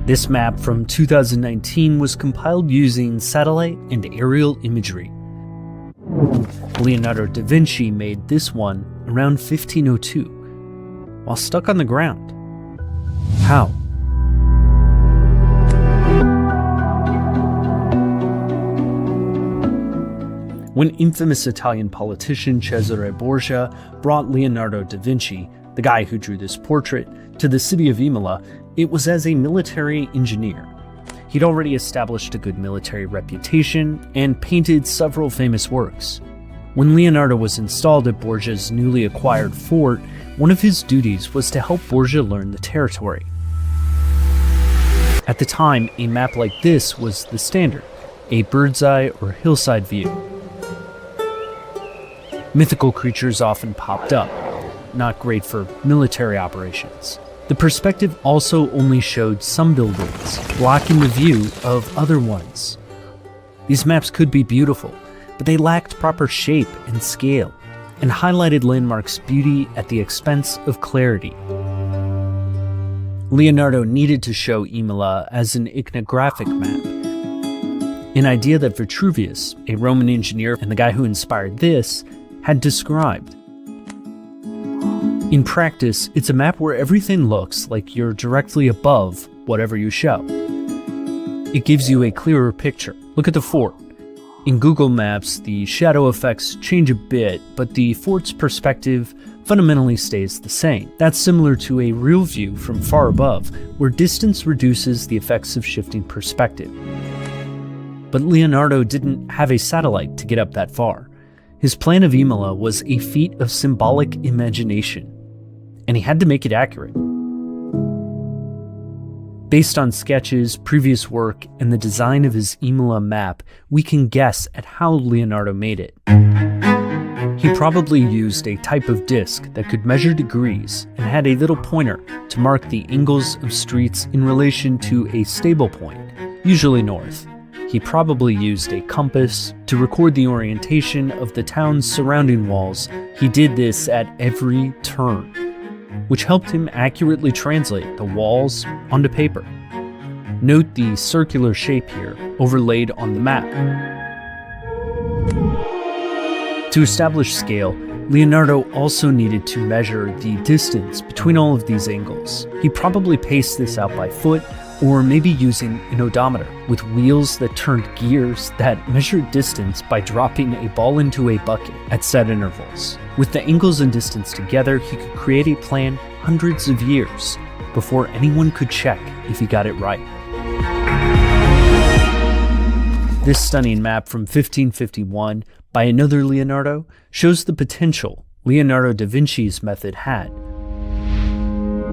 This map from 2019 was compiled using satellite and aerial imagery. Leonardo da Vinci made this one around 1502, while stuck on the ground. How? When infamous Italian politician Cesare Borgia brought Leonardo da Vinci, the guy who drew this portrait, to the city of Imola, it was as a military engineer. He'd already established a good military reputation and painted several famous works. When Leonardo was installed at Borgia's newly acquired fort, one of his duties was to help Borgia learn the territory. At the time, a map like this was the standard, a bird's eye or hillside view. Mythical creatures often popped up, not great for military operations. The perspective also only showed some buildings, blocking the view of other ones. These maps could be beautiful, but they lacked proper shape and scale, and highlighted landmarks' beauty at the expense of clarity. Leonardo needed to show Imola as an iconographic map, an idea that Vitruvius, a Roman engineer and the guy who inspired this, had described. In practice, it's a map where everything looks like you're directly above whatever you show. It gives you a clearer picture. Look at the fort. In Google Maps, the shadow effects change a bit, but the fort's perspective fundamentally stays the same. That's similar to a real view from far above, where distance reduces the effects of shifting perspective. But Leonardo didn't have a satellite to get up that far. His plan of Imola was a feat of symbolic imagination, and he had to make it accurate. Based on sketches, previous work, and the design of his Imola map, we can guess at how Leonardo made it. He probably used a type of disc that could measure degrees and had a little pointer to mark the angles of streets in relation to a stable point, usually north. He probably used a compass to record the orientation of the town's surrounding walls. He did this at every turn, which helped him accurately translate the walls onto paper. Note the circular shape here, overlaid on the map. To establish scale, Leonardo also needed to measure the distance between all of these angles. He probably paced this out by foot, or maybe using an odometer, with wheels that turned gears that measured distance by dropping a ball into a bucket at set intervals. With the angles and distance together, he could create a plan hundreds of years before anyone could check if he got it right. This stunning map from 1551 by another Leonardo shows the potential Leonardo da Vinci's method had.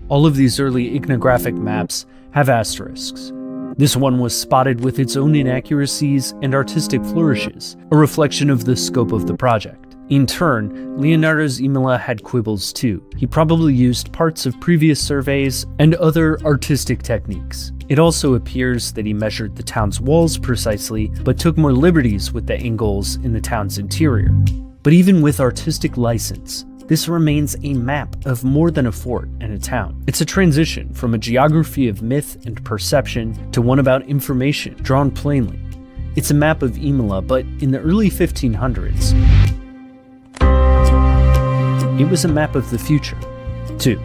All of these early iconographic maps have asterisks. This one was spotted with its own inaccuracies and artistic flourishes, a reflection of the scope of the project. In turn, Leonardo's Imola had quibbles too. He probably used parts of previous surveys and other artistic techniques. It also appears that he measured the town's walls precisely, but took more liberties with the angles in the town's interior. But even with artistic license, this remains a map of more than a fort and a town. It's a transition from a geography of myth and perception to one about information drawn plainly. It's a map of Imola, but in the early 1500s, it was a map of the future, too.